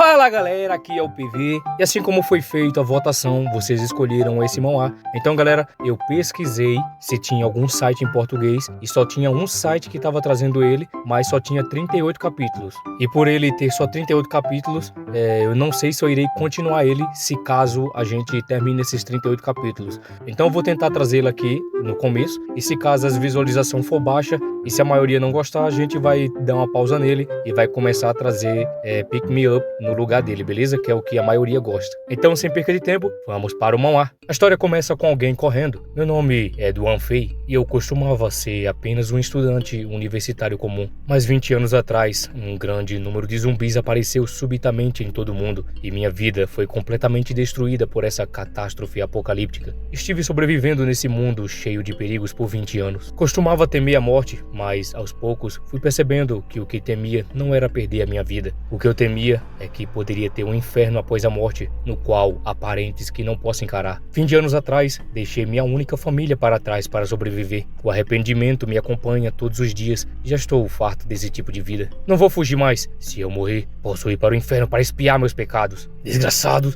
Fala galera, aqui é o PV e assim como foi feita a votação, vocês escolheram esse manhwa. Então galera, eu pesquisei se tinha algum site em português e só tinha um site que estava trazendo ele, mas só tinha 38 capítulos. E por ele ter só 38 capítulos, eu não sei se eu irei continuar ele se caso a gente termine esses 38 capítulos. Então eu vou tentar trazê-lo aqui no começo e se caso a visualização for baixa e se a maioria não gostar, a gente vai dar uma pausa nele e vai começar a trazer Pick Me Up no lugar dele, beleza? Que é o que a maioria gosta. Então, sem perca de tempo, vamos para o manhwa. A história começa com alguém correndo. Meu nome é Duan Fei e eu costumava ser apenas um estudante universitário comum. Mas 20 anos atrás, um grande número de zumbis apareceu subitamente em todo o mundo e minha vida foi completamente destruída por essa catástrofe apocalíptica. Estive sobrevivendo nesse mundo cheio de perigos por 20 anos. Costumava temer a morte, mas aos poucos fui percebendo que o que temia não era perder a minha vida. O que eu temia é que poderia ter um inferno após a morte, no qual há parentes que não posso encarar. 20 anos atrás, deixei minha única família para trás para sobreviver. O arrependimento me acompanha todos os dias e já estou farto desse tipo de vida. Não vou fugir mais. Se eu morrer, posso ir para o inferno para expiar meus pecados. Desgraçados,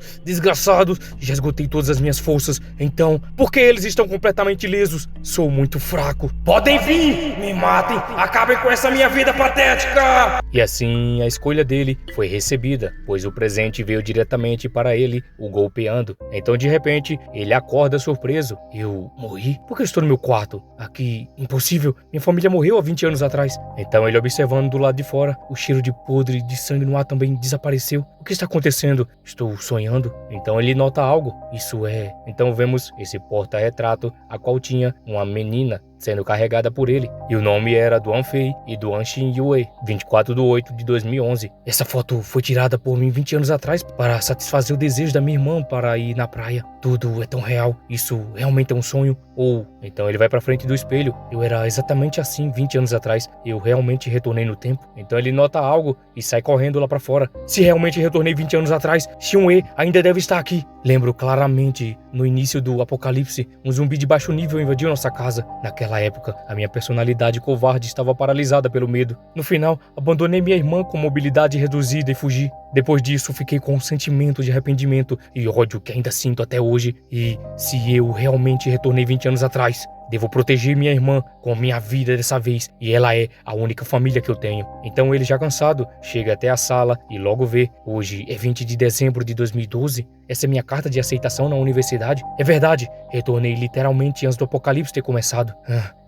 já esgotei todas as minhas forças. Então, por que eles estão completamente ilesos? Sou muito fraco. Podem vir, me matem, acabem com essa minha vida patética! E assim, a escolha dele foi recebida, pois o presente veio diretamente para ele, o golpeando. Então, de repente, ele acorda surpreso. Eu morri? Por que eu estou no meu quarto? Aqui, impossível. Minha família morreu há 20 anos atrás. Então, ele observando do lado de fora, o cheiro de podre de sangue no ar também desapareceu. O que está acontecendo? Estou sonhando? Então, ele nota algo. Isso é... Então, vemos esse porta-retrato, a qual tinha uma menina sendo carregada por ele, e o nome era Duan Fei e Duan Xin Yue, 24/8/2011. Essa foto foi tirada por mim 20 anos atrás para satisfazer o desejo da minha irmã para ir na praia. Tudo é tão real, isso realmente é um sonho? Ou, então ele vai para frente do espelho, eu era exatamente assim 20 anos atrás, eu realmente retornei no tempo. Então ele nota algo e sai correndo lá para fora. Se realmente retornei 20 anos atrás, Xin-Wei ainda deve estar aqui. Lembro claramente, no início do apocalipse, um zumbi de baixo nível invadiu nossa casa. Naquela época, a minha personalidade covarde estava paralisada pelo medo. No final, abandonei minha irmã com mobilidade reduzida e fugi. Depois disso, fiquei com um sentimento de arrependimento e ódio que ainda sinto até hoje. E se eu realmente retornei 20 anos atrás, devo proteger minha irmã com minha vida dessa vez, e ela é a única família que eu tenho. Então ele, já cansado, chega até a sala e logo vê. Hoje é 20 de dezembro de 2012. Essa é minha carta de aceitação na universidade. É verdade, retornei literalmente antes do apocalipse ter começado.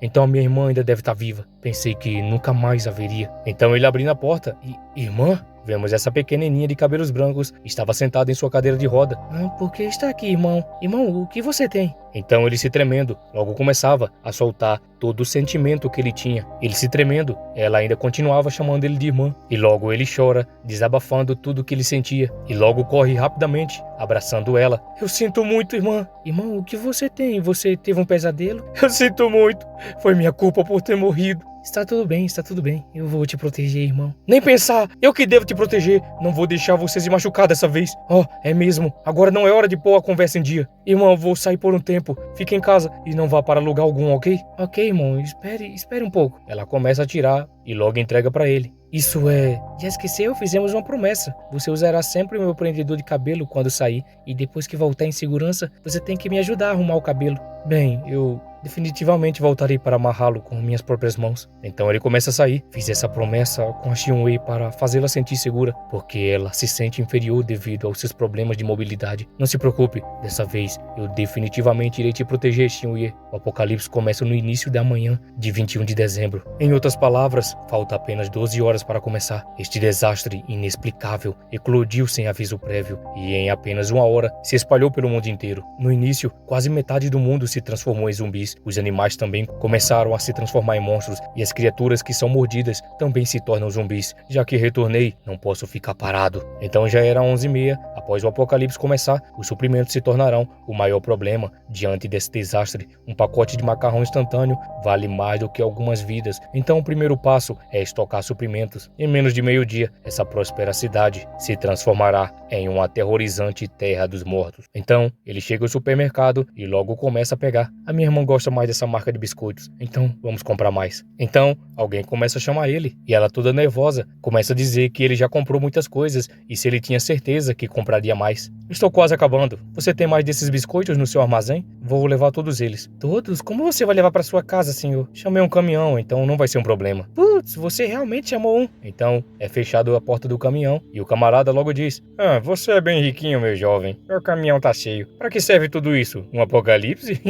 Então a minha irmã ainda deve estar viva. Pensei que nunca mais haveria. Então ele abriu a porta e... Irmã? Vemos essa pequenininha de cabelos brancos, estava sentada em sua cadeira de roda. Por que está aqui, irmão? Irmão, o que você tem? Então ele, se tremendo, logo começava a soltar todo o sentimento que ele tinha. Ele se tremendo, ela ainda continuava chamando ele de irmã. E logo ele chora, desabafando tudo o que ele sentia. E logo corre rapidamente, abraçando ela. Eu sinto muito, irmã. Irmão, o que você tem? Você teve um pesadelo? Eu sinto muito. Foi minha culpa por ter morrido. Está tudo bem, eu vou te proteger, irmão. Nem pensar, eu que devo te proteger. Não vou deixar você se machucar dessa vez. É mesmo, agora não é hora de pôr a conversa em dia. Irmão, eu vou sair por um tempo, fique em casa e não vá para lugar algum, ok? Ok, irmão, espere um pouco. Ela começa a tirar e logo entrega para ele. Isso é... Já esqueceu? Fizemos uma promessa. Você usará sempre o meu prendedor de cabelo quando sair. E depois que voltar em segurança, você tem que me ajudar a arrumar o cabelo. Bem, eu definitivamente voltarei para amarrá-lo com minhas próprias mãos. Então ele começa a sair. Fiz essa promessa com a Xin-Wei para fazê-la sentir segura, porque ela se sente inferior devido aos seus problemas de mobilidade. Não se preocupe, dessa vez eu definitivamente irei te proteger, Xin-Wei. O apocalipse começa no início da manhã de 21 de dezembro. Em outras palavras, falta apenas 12 horas para começar. Este desastre inexplicável eclodiu sem aviso prévio e em apenas uma hora se espalhou pelo mundo inteiro. No início, quase metade do mundo se transformou em zumbis. Os animais também começaram a se transformar em monstros e as criaturas que são mordidas também se tornam zumbis. Já que retornei, não posso ficar parado. Então já era 11h30. Após o apocalipse começar, os suprimentos se tornarão o maior problema diante desse desastre. Um pacote de macarrão instantâneo vale mais do que algumas vidas. Então o primeiro passo é estocar suprimentos. Em menos de meio-dia, essa próspera cidade se transformará em uma aterrorizante terra dos mortos. Então ele chega ao supermercado e logo começa a pegar. A minha irmã gosta gosta mais dessa marca de biscoitos, então vamos comprar mais. Então, alguém começa a chamar ele, e ela toda nervosa, começa a dizer que ele já comprou muitas coisas, e se ele tinha certeza que compraria mais. Estou quase acabando. Você tem mais desses biscoitos no seu armazém? Vou levar todos eles. Todos? Como você vai levar para sua casa, senhor? Chamei um caminhão, então não vai ser um problema. Putz, você realmente chamou um? Então, é fechado a porta do caminhão, e o camarada logo diz: você é bem riquinho, meu jovem. Meu caminhão tá cheio. Para que serve tudo isso? Um apocalipse?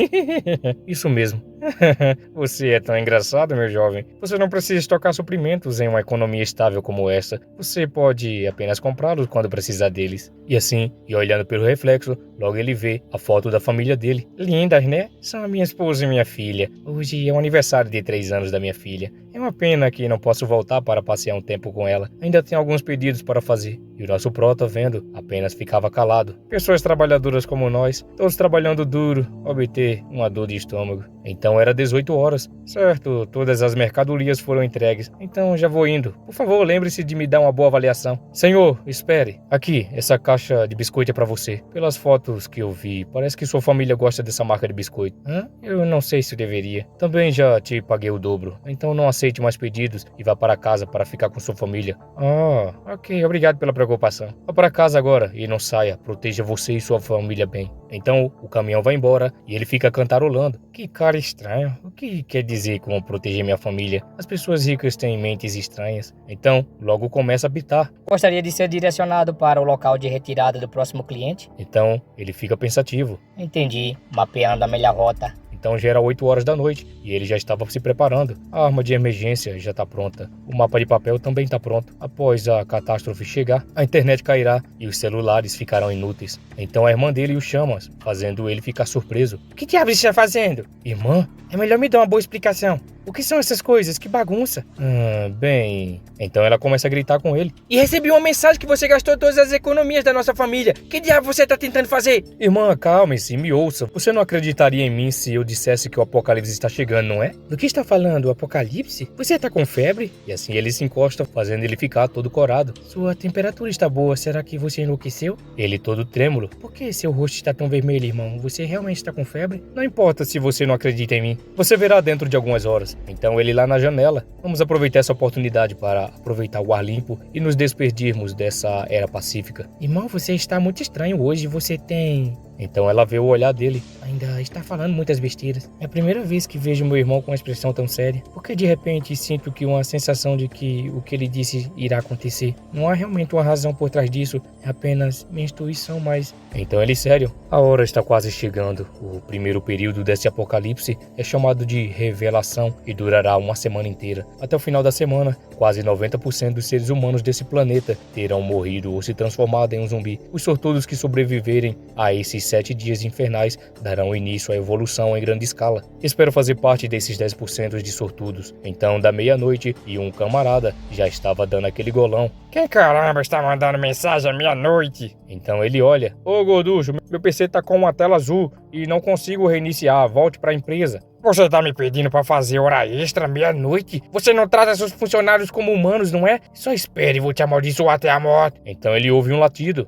Isso mesmo. Você é tão engraçado, meu jovem. Você não precisa estocar suprimentos em uma economia estável como essa. Você pode apenas comprá-los quando precisar deles. E assim, e olhando pelo reflexo, logo ele vê a foto da família dele. Lindas, né? São a minha esposa e minha filha. Hoje é o aniversário de 3 anos da minha filha. É uma pena que não posso voltar para passear um tempo com ela. Ainda tem alguns pedidos para fazer. E o nosso prota, vendo, apenas ficava calado. Pessoas trabalhadoras como nós, todos trabalhando duro, obter uma dor de estômago. Então era 18 horas. Certo, todas as mercadorias foram entregues. Então já vou indo. Por favor, lembre-se de me dar uma boa avaliação. Senhor, espere. Aqui, essa caixa de biscoito é para você. Pelas fotos que eu vi, parece que sua família gosta dessa marca de biscoito. Eu não sei se deveria. Também já te paguei o dobro. Então não aceite mais pedidos e vá para casa para ficar com sua família. Ok. Obrigado pela preocupação. Vá para casa agora e não saia. Proteja você e sua família bem. Então o caminhão vai embora e ele fica cantarolando. Que cara estranho. O que quer dizer com proteger minha família? As pessoas ricas têm mentes estranhas. Então logo começa a apitar. Gostaria de ser direcionado para o local de retirada do próximo cliente? Então ele fica pensativo. Entendi. Mapeando a melhor rota. Então já era 8 horas da noite e ele já estava se preparando. A arma de emergência já está pronta. O mapa de papel também está pronto. Após a catástrofe chegar, a internet cairá e os celulares ficarão inúteis. Então a irmã dele o chama, fazendo ele ficar surpreso. O que diabos você está fazendo? Irmã, é melhor me dar uma boa explicação. O que são essas coisas? Que bagunça. Bem... Então ela começa a gritar com ele. E recebi uma mensagem que você gastou todas as economias da nossa família. Que diabo você tá tentando fazer? Irmã, calme-se, me ouça. Você não acreditaria em mim se eu dissesse que o apocalipse está chegando, não é? Do que está falando? O apocalipse? Você tá com febre? E assim ele se encosta, fazendo ele ficar todo corado. Sua temperatura está boa. Será que você enlouqueceu? Ele todo trêmulo. Por que seu rosto está tão vermelho, irmão? Você realmente está com febre? Não importa se você não acredita em mim. Você verá dentro de algumas horas. Então ele lá na janela. Vamos aproveitar essa oportunidade para aproveitar o ar limpo e nos despedirmos dessa era pacífica. Irmão, você está muito estranho hoje. Você tem... Então ela vê o olhar dele. Ainda está falando muitas besteiras. É a primeira vez que vejo meu irmão com uma expressão tão séria. Porque de repente sinto que uma sensação de que o que ele disse irá acontecer. Não há realmente uma razão por trás disso. É apenas minha intuição, mas... Então ele sério. A hora está quase chegando. O primeiro período desse apocalipse é chamado de revelação e durará uma semana inteira. Até o final da semana, quase 90% dos seres humanos desse planeta terão morrido ou se transformado em um zumbi. Os sortudos que sobreviverem a esses 7 dias infernais darão início à evolução em grande escala. Espero fazer parte desses 10% de sortudos. Então, da meia-noite, e um camarada já estava dando aquele golão. Quem caramba está mandando mensagem à meia-noite? Então ele olha. Ô gorducho, meu PC tá com uma tela azul e não consigo reiniciar. Volte para a empresa. Você tá me pedindo pra fazer hora extra meia-noite? Você não trata seus funcionários como humanos, não é? Só espere, vou te amaldiçoar até a morte. Então ele ouve um latido.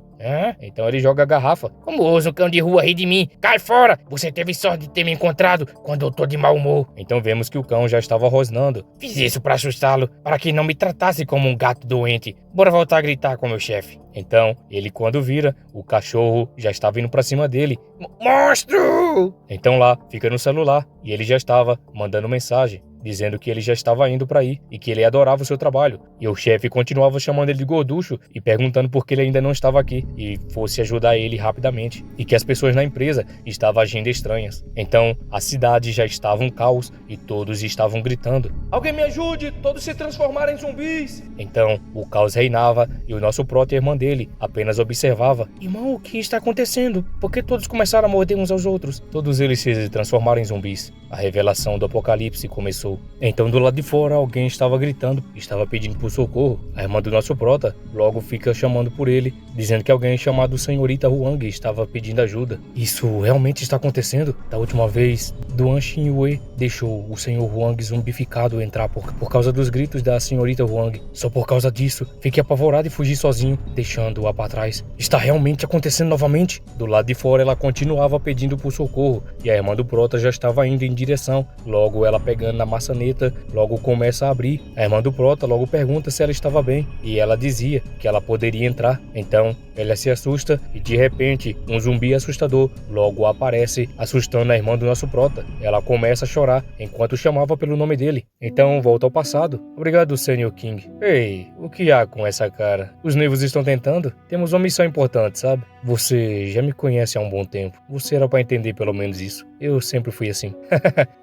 Então ele joga a garrafa. Como ousa um cão de rua rir de mim? Cai fora! Você teve sorte de ter me encontrado quando eu tô de mau humor. Então vemos que o cão já estava rosnando. Fiz isso pra assustá-lo, para que não me tratasse como um gato doente. Bora voltar a gritar com meu chefe. Então, ele quando vira, o cachorro já estava indo pra cima dele. Monstro! Então lá, fica no celular, e ele já estava mandando mensagem, dizendo que ele já estava indo para aí e que ele adorava o seu trabalho. E o chefe continuava chamando ele de gorducho e perguntando por que ele ainda não estava aqui e fosse ajudar ele rapidamente. E que as pessoas na empresa estavam agindo estranhas. Então, a cidade já estava um caos e todos estavam gritando. Alguém me ajude! Todos se transformaram em zumbis! Então, o caos reinava e o nosso prota e a irmã dele apenas observava. Irmão, o que está acontecendo? Por que todos começaram a morder uns aos outros? Todos eles se transformaram em zumbis. A revelação do apocalipse começou gritou. Então do lado de fora alguém estava gritando, estava pedindo por socorro. A irmã do nosso prota logo fica chamando por ele, dizendo que alguém chamado Senhorita Huang estava pedindo ajuda. Isso realmente está acontecendo? Da última vez, Duan Xinhui deixou o Senhor Huang zumbificado entrar por causa dos gritos da Senhorita Huang. Só por causa disso, fiquei apavorado e fugi sozinho, deixando-a para trás. Está realmente acontecendo novamente? Do lado de fora ela continuava pedindo por socorro, e a irmã do prota já estava indo em direção. Logo ela pegando na maçaneta, logo começa a abrir. A irmã do prota logo pergunta se ela estava bem, e ela dizia que ela poderia entrar. Então ela se assusta e de repente um zumbi assustador logo aparece, assustando a irmã do nosso prota. Ela começa a chorar enquanto chamava pelo nome dele. Então volta ao passado. Obrigado, Sr. King. Ei, o que há com essa cara? Os nervos estão tentando? Temos uma missão importante, sabe? Você já me conhece há um bom tempo. Você era para entender pelo menos isso. Eu sempre fui assim.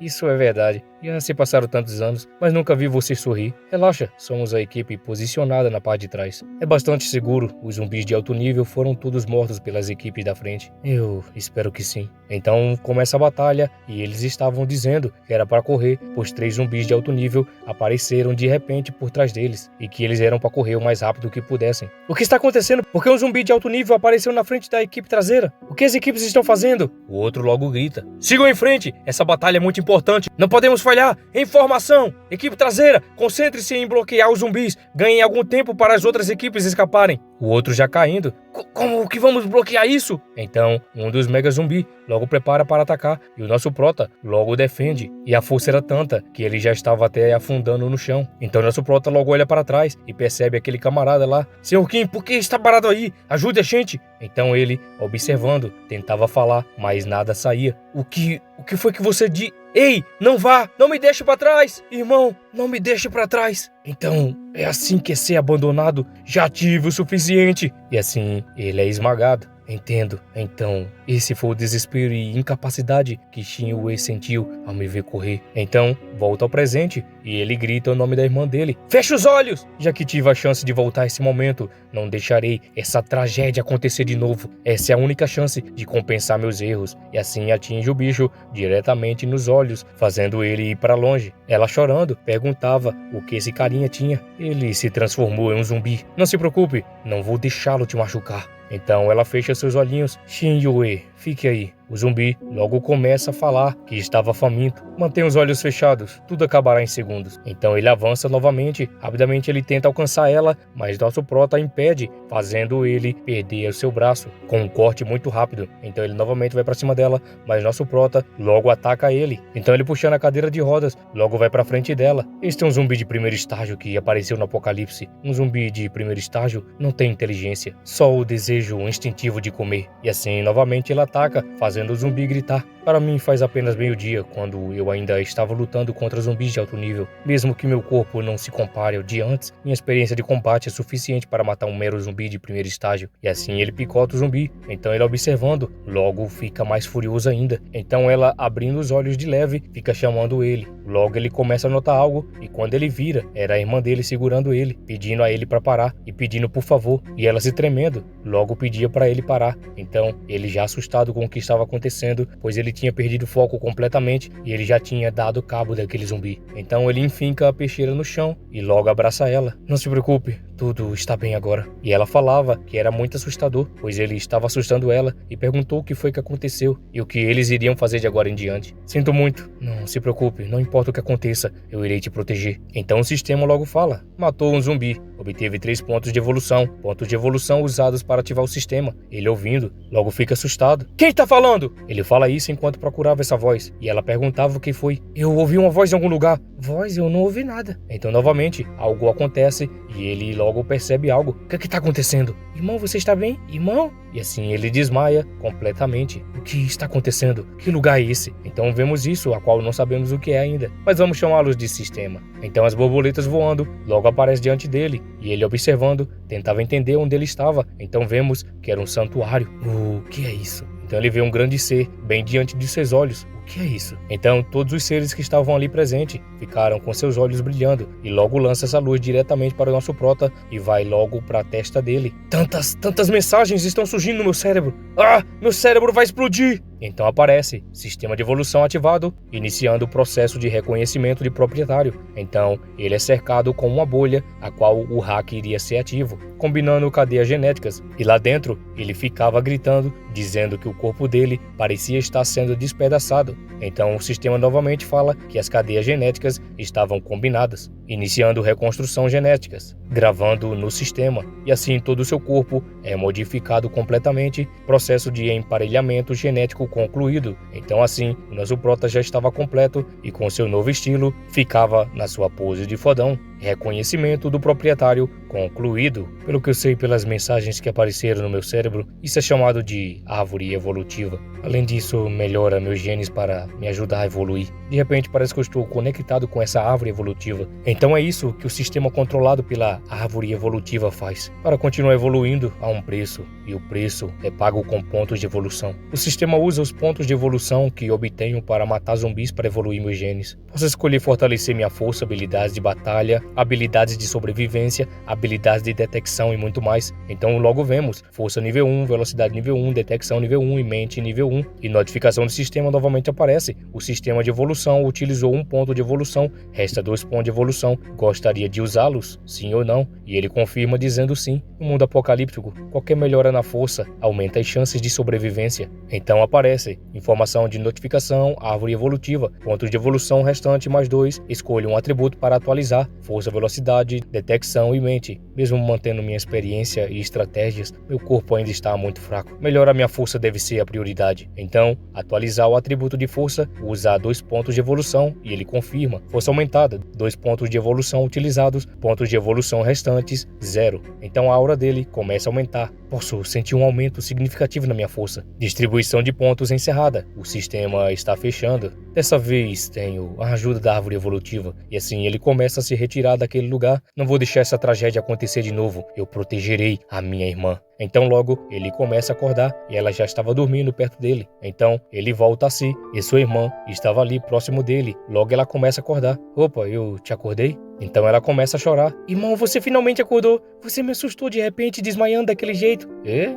Isso é verdade. Já se passaram tantos anos, mas nunca vi você sorrir. Relaxa, somos a equipe posicionada na parte de trás. É bastante seguro. Os zumbis de alto nível foram todos mortos pelas equipes da frente. Eu espero que sim. Então começa a batalha e eles estavam dizendo que era para correr, pois 3 zumbis de alto nível apareceram de repente por trás deles e que eles eram para correr o mais rápido que pudessem. O que está acontecendo? Por que um zumbi de alto nível apareceu na frente da equipe traseira? O que as equipes estão fazendo? O outro logo grita. Sigam em frente! Essa batalha é muito importante. Não podemos falhar! Em formação! Equipe traseira, concentre-se em bloquear os zumbis. Ganhem algum tempo para as outras equipes escaparem. O outro já caindo. Como que vamos bloquear isso? Então, um dos mega zumbi logo prepara para atacar e o nosso prota logo defende. E a força era tanta que ele já estava até afundando no chão. Então nosso prota logo olha para trás e percebe aquele camarada lá. Senhor Kim, por que está parado aí? Ajude a gente! Então ele, observando, tentava falar, mas nada saía. O que foi que você disse? Ei, não vá! Não me deixe para trás! Irmão, não me deixe para trás! Então, é assim que é ser abandonado? Já tive o suficiente! E assim, ele é esmagado. Entendo. Então, esse foi o desespero e incapacidade que Xinhui sentiu ao me ver correr. Então, volta ao presente e ele grita o nome da irmã dele. Feche os olhos! Já que tive a chance de voltar a esse momento, não deixarei essa tragédia acontecer de novo. Essa é a única chance de compensar meus erros. E assim atinge o bicho diretamente nos olhos, fazendo ele ir para longe. Ela chorando, perguntava o que esse carinha tinha. Ele se transformou em um zumbi. Não se preocupe, não vou deixá-lo te machucar. Então ela fecha seus olhinhos. Xinhui, fique aí. O zumbi logo começa a falar que estava faminto. Mantenha os olhos fechados, tudo acabará em segundos. Então ele avança novamente. Rapidamente ele tenta alcançar ela, mas nosso prota impede, fazendo ele perder o seu braço, com um corte muito rápido. Então ele novamente vai para cima dela, mas nosso prota logo ataca ele. Então ele puxando a cadeira de rodas, logo vai para frente dela. Este é um zumbi de primeiro estágio que apareceu no Apocalipse. Um zumbi de primeiro estágio não tem inteligência, só o desejo instintivo de comer. E assim novamente ele ataca, fazendo o zumbi gritar. Para mim faz apenas meio-dia, quando eu ainda estava lutando contra zumbis de alto nível. Mesmo que meu corpo não se compare ao de antes, minha experiência de combate é suficiente para matar um mero zumbi de primeiro estágio. E assim ele picota o zumbi. Então ele observando, logo fica mais furioso ainda. Então ela, abrindo os olhos de leve, fica chamando ele. Logo ele começa a notar algo, e quando ele vira, era a irmã dele segurando ele, pedindo a ele para parar e pedindo por favor. E ela se tremendo, logo pedia para ele parar. Então ele, já assustado com o que estava acontecendo, pois ele tinha perdido o foco completamente e ele já tinha dado cabo daquele zumbi. Então ele enfinca a peixeira no chão e logo abraça ela. Não se preocupe, tudo está bem agora. E ela falava que era muito assustador, pois ele estava assustando ela, e perguntou o que foi que aconteceu e o que eles iriam fazer de agora em diante. Sinto muito, não se preocupe, não importa o que aconteça, eu irei te proteger. Então o sistema logo fala, matou um zumbi, obteve 3 pontos de evolução usados para ativar o sistema. Ele ouvindo, logo fica assustado. Quem está falando? Ele fala isso enquanto procurava essa voz, e ela perguntava o que foi. Eu ouvi uma voz em algum lugar. Voz? Eu não ouvi nada. Então novamente, algo acontece e ele logo percebe algo. O que está acontecendo? Irmão, você está bem? Irmão? E assim ele desmaia completamente. O que está acontecendo? Que lugar é esse? Então vemos isso, a qual não sabemos o que é ainda, mas vamos chamá-los de sistema. Então as borboletas voando logo aparecem diante dele, e ele observando, tentava entender onde ele estava. Então vemos que era um santuário. O que é isso? Então ele vê um grande ser bem diante de seus olhos. que é isso? Então todos os seres que estavam ali presentes ficaram com seus olhos brilhando e logo lança essa luz diretamente para o nosso prota e vai logo para a testa dele. Tantas mensagens estão surgindo no meu cérebro. Ah, meu cérebro vai explodir! Então aparece sistema de evolução ativado, iniciando o processo de reconhecimento de proprietário. Então ele é cercado com uma bolha, a qual o hack iria ser ativo, combinando cadeias genéticas. E lá dentro ele ficava gritando, dizendo que o corpo dele parecia estar sendo despedaçado. Então o sistema novamente fala que as cadeias genéticas estavam combinadas, iniciando reconstrução genéticas, gravando no sistema, e assim todo o seu corpo é modificado completamente, processo de emparelhamento genético concluído. Então assim, o nosso prota já estava completo e com seu novo estilo, ficava na sua pose de fodão. Reconhecimento do proprietário concluído. Pelo que eu sei pelas mensagens que apareceram no meu cérebro, isso é chamado de árvore evolutiva. Além disso, melhora meus genes para me ajudar a evoluir. De repente parece que eu estou conectado com essa árvore evolutiva. Então é isso que o sistema controlado pela árvore evolutiva faz. Para continuar evoluindo, há um preço, e o preço é pago com pontos de evolução. O sistema usa os pontos de evolução que obtenho para matar zumbis para evoluir meus genes. Posso escolher fortalecer minha força, habilidades de batalha, habilidades de sobrevivência, habilidades de detecção e muito mais. Então logo vemos força nível 1, velocidade nível 1, detecção nível 1 e mente nível 1. E notificação do sistema novamente aparece. O sistema de evolução utilizou um ponto de evolução, resta 2 pontos de evolução. Gostaria de usá-los? Sim ou não? E ele confirma dizendo sim. No mundo apocalíptico, qualquer melhora na força aumenta as chances de sobrevivência. Então aparece informação de notificação, árvore evolutiva, pontos de evolução restante mais 2, escolha um atributo para atualizar, força, velocidade, detecção e mente. Mesmo mantendo minha experiência e estratégias, meu corpo ainda está muito fraco. Melhorar minha força deve ser a prioridade. Então, atualizar o atributo de força, usar 2 pontos de evolução e ele confirma. Força aumentada, 2 pontos de evolução utilizados, pontos de evolução restantes, 0. Então a aura dele começa a aumentar. Posso sentir um aumento significativo na minha força. Distribuição de pontos encerrada. O sistema está fechando. Dessa vez tenho a ajuda da árvore evolutiva e assim ele começa a se retirar daquele lugar. Não vou deixar essa tragédia acontecer de novo. Eu protegerei a minha irmã. Então logo ele começa a acordar e ela já estava dormindo perto dele. Então ele volta a si e sua irmã estava ali próximo dele. Logo ela começa a acordar. Opa, eu te acordei? Então ela começa a chorar. Irmão, você finalmente acordou. Você me assustou de repente desmaiando daquele jeito.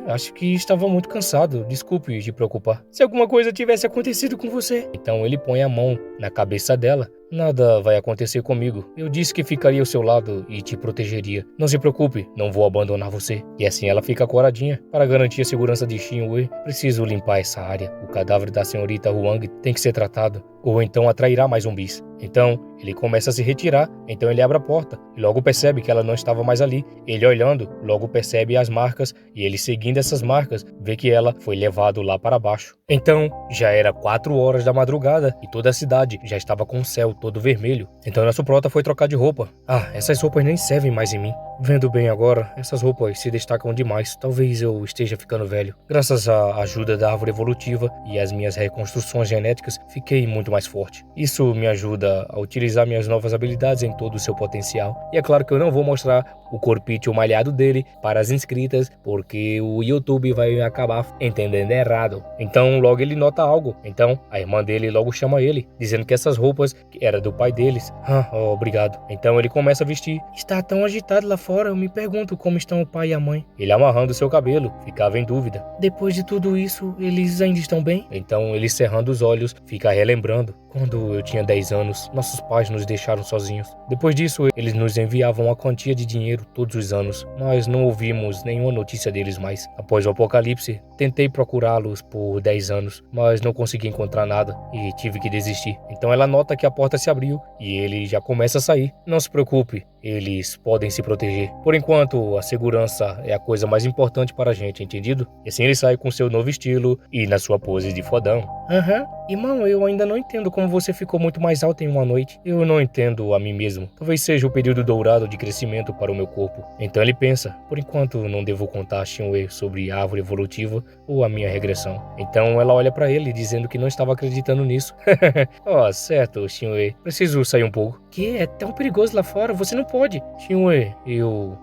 Acho que estava muito cansado. Desculpe te preocupar. Se alguma coisa tivesse acontecido com você. Então ele põe a mão na cabeça dela. Nada vai acontecer comigo. Eu disse que ficaria ao seu lado e te protegeria. Não se preocupe, não vou abandonar você. E assim ela fica coradinha. Para garantir a segurança de Xinhui, preciso limpar essa área. O cadáver da senhorita Huang tem que ser tratado, ou então atrairá mais zumbis. Então, ele começa a se retirar, então ele abre a porta e logo percebe que ela não estava mais ali. Ele olhando, logo percebe as marcas e ele seguindo essas marcas, vê que ela foi levado lá para baixo. Então, já era 4 horas da madrugada e toda a cidade já estava com o céu todo vermelho. Então nosso prota foi trocar de roupa. Essas roupas nem servem mais em mim. Vendo bem agora, essas roupas se destacam demais. Talvez eu esteja ficando velho. Graças à ajuda da árvore evolutiva e às minhas reconstruções genéticas, fiquei muito mais forte. Isso me ajuda a utilizar minhas novas habilidades em todo o seu potencial. E é claro que eu não vou mostrar o corpite malhado dele para as inscritas, porque o YouTube vai acabar entendendo errado. Então logo ele nota algo. Então a irmã dele logo chama ele, dizendo que essas roupas eram do pai deles. Obrigado. Então ele começa a vestir. Está tão agitado lá fora, eu me pergunto como estão o pai e a mãe. Ele amarrando seu cabelo, ficava em dúvida. Depois de tudo isso, eles ainda estão bem? Então ele cerrando os olhos, fica relembrando. Quando eu tinha 10 anos, nossos pais nos deixaram sozinhos. Depois disso, eles nos enviavam uma quantia de dinheiro todos os anos, mas não ouvimos nenhuma notícia deles mais. Após o apocalipse, tentei procurá-los por 10 anos, mas não consegui encontrar nada e tive que desistir. Então ela nota que a porta se abriu e ele já começa a sair. Não se preocupe, eles podem se proteger. Por enquanto, a segurança é a coisa mais importante para a gente, entendido? E assim ele sai com seu novo estilo e na sua pose de fodão. Irmão, eu ainda não entendo como você ficou muito mais alto em uma noite. Eu não entendo a mim mesmo. Talvez seja o período dourado de crescimento para o meu corpo. Então ele pensa, por enquanto não devo contar a Xinhui sobre a árvore evolutiva ou a minha regressão. Então ela olha para ele dizendo que não estava acreditando nisso. Certo, Xinhui. Preciso sair um pouco. Que? É tão perigoso lá fora, você não pode. Xinhui,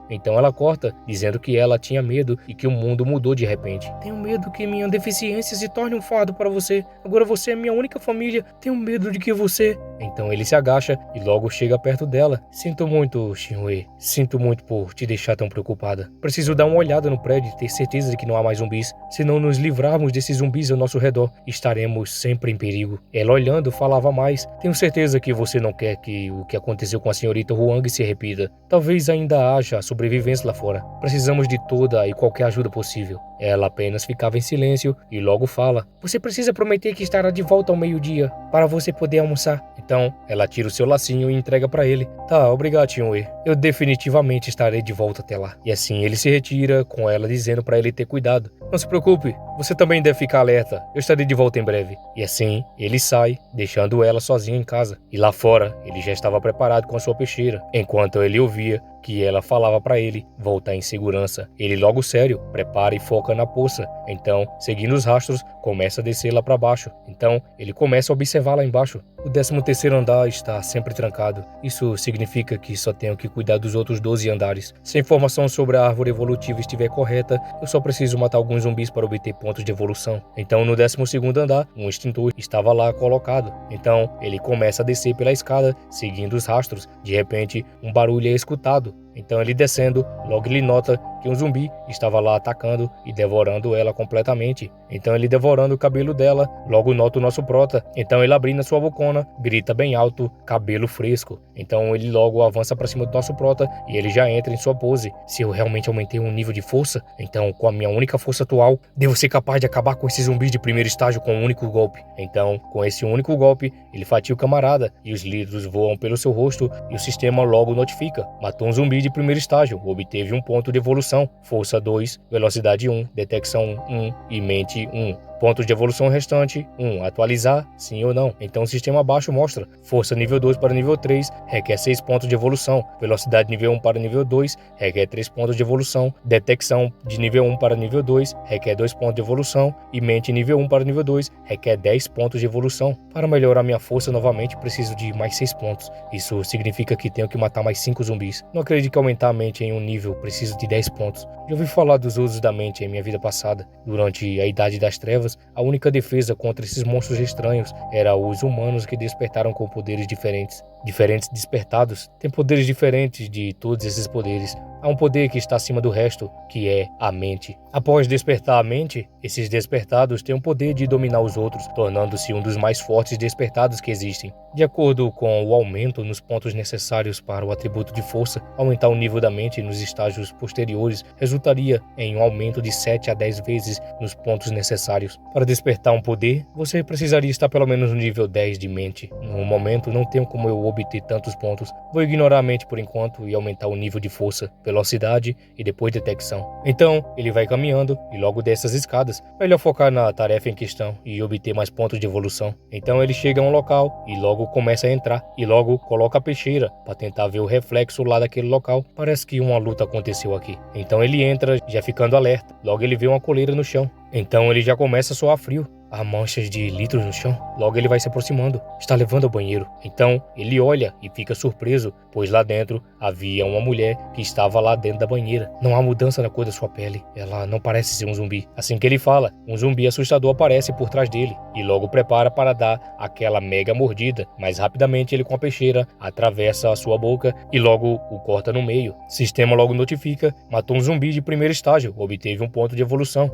Então ela corta, dizendo que ela tinha medo e que o mundo mudou de repente. Tenho medo que minha deficiência se torne um fardo para você. Agora você é minha única família. Tenho medo de que você... Então ele se agacha e logo chega perto dela. Sinto muito, Shinhue. Sinto muito por te deixar tão preocupada. Preciso dar uma olhada no prédio e ter certeza de que não há mais zumbis. Se não nos livrarmos desses zumbis ao nosso redor, estaremos sempre em perigo. Ela olhando falava mais. Tenho certeza que você não quer que o que aconteceu com a senhorita Huang se repita. Talvez ainda haja sobrevivência lá fora. Precisamos de toda e qualquer ajuda possível. Ela apenas ficava em silêncio e logo fala. Você precisa prometer que estará de volta ao meio-dia para você poder almoçar. Então, ela tira o seu lacinho e entrega para ele. Tá, obrigado, Shinhue. Eu definitivamente estarei de volta até lá. E assim ele se retira, com ela dizendo para ele ter cuidado. Não se preocupe, você também deve ficar alerta. Eu estarei de volta em breve. E assim, ele sai, deixando ela sozinha em casa. E lá fora, ele já estava preparado com a sua peixeira. Enquanto ele ouvia que ela falava para ele voltar em segurança. Ele logo sério, prepara e foca na poça. Então, seguindo os rastros, começa a descer lá para baixo. Então, ele começa a observar lá embaixo. O 13º andar está sempre trancado. Isso significa que só tenho que cuidar dos outros 12 andares. Se a informação sobre a árvore evolutiva estiver correta, eu só preciso matar alguns zumbis para obter pontos de evolução. Então, no 12º andar, um extintor estava lá colocado. Então, ele começa a descer pela escada, seguindo os rastros. De repente, um barulho é escutado. Então ele descendo, logo ele nota que um zumbi estava lá atacando e devorando ela completamente. Então ele devorando o cabelo dela, logo nota o nosso prota. Então ele abrindo a sua bocona, grita bem alto, cabelo fresco. Então ele logo avança para cima do nosso prota e ele já entra em sua pose. Se eu realmente aumentei um nível de força, então com a minha única força atual, devo ser capaz de acabar com esses zumbis de primeiro estágio com um único golpe. Então, com esse único golpe, ele fatia o camarada e os litros voam pelo seu rosto e o sistema logo notifica. Matou um zumbi de primeiro estágio, obteve um ponto de evolução, força 2, velocidade 1, detecção 1 e mente 1. Pontos de evolução restante, 1. Atualizar, sim ou não. Então o sistema abaixo mostra força nível 2 para nível 3, requer 6 pontos de evolução. Velocidade nível 1 para nível 2, requer 3 pontos de evolução. Detecção de nível 1 para nível 2, requer 2 pontos de evolução. E mente nível 1 para nível 2, requer 10 pontos de evolução. Para melhorar minha força novamente, preciso de mais 6 pontos. Isso significa que tenho que matar mais 5 zumbis. Não acredito que aumentar a mente em um nível preciso de 10 pontos. Já ouvi falar dos usos da mente em minha vida passada. Durante a Idade das Trevas, a única defesa contra esses monstros estranhos era os humanos que despertaram com poderes diferentes. Diferentes despertados têm poderes diferentes de todos esses poderes. Há um poder que está acima do resto, que é a mente. Após despertar a mente, esses despertados têm o poder de dominar os outros, tornando-se um dos mais fortes despertados que existem. De acordo com o aumento nos pontos necessários para o atributo de força, aumentar o nível da mente nos estágios posteriores resultaria em um aumento de 7 a 10 vezes nos pontos necessários. Para despertar um poder, você precisaria estar pelo menos no nível 10 de mente. No momento, não tenho como eu obter tantos pontos. Vou ignorar a mente por enquanto e aumentar o nível de força, velocidade e depois detecção. Então, ele vai caminhando e logo desce as escadas. Melhor focar na tarefa em questão e obter mais pontos de evolução. Então ele chega a um local e logo começa a entrar. E logo coloca a peixeira para tentar ver o reflexo lá daquele local. Parece que uma luta aconteceu aqui. Então ele entra já ficando alerta. Logo ele vê uma coleira no chão. Então ele já começa a suar frio. Há manchas de litros no chão. Logo ele vai se aproximando. Está levando ao banheiro. Então ele olha e fica surpreso, pois lá dentro havia uma mulher que estava lá dentro da banheira. Não há mudança na cor da sua pele. Ela não parece ser um zumbi. Assim que ele fala, um zumbi assustador aparece por trás dele e logo prepara para dar aquela mega mordida. Mas rapidamente ele com a peixeira atravessa a sua boca e logo o corta no meio. Sistema logo notifica, matou um zumbi de primeiro estágio, obteve um ponto de evolução.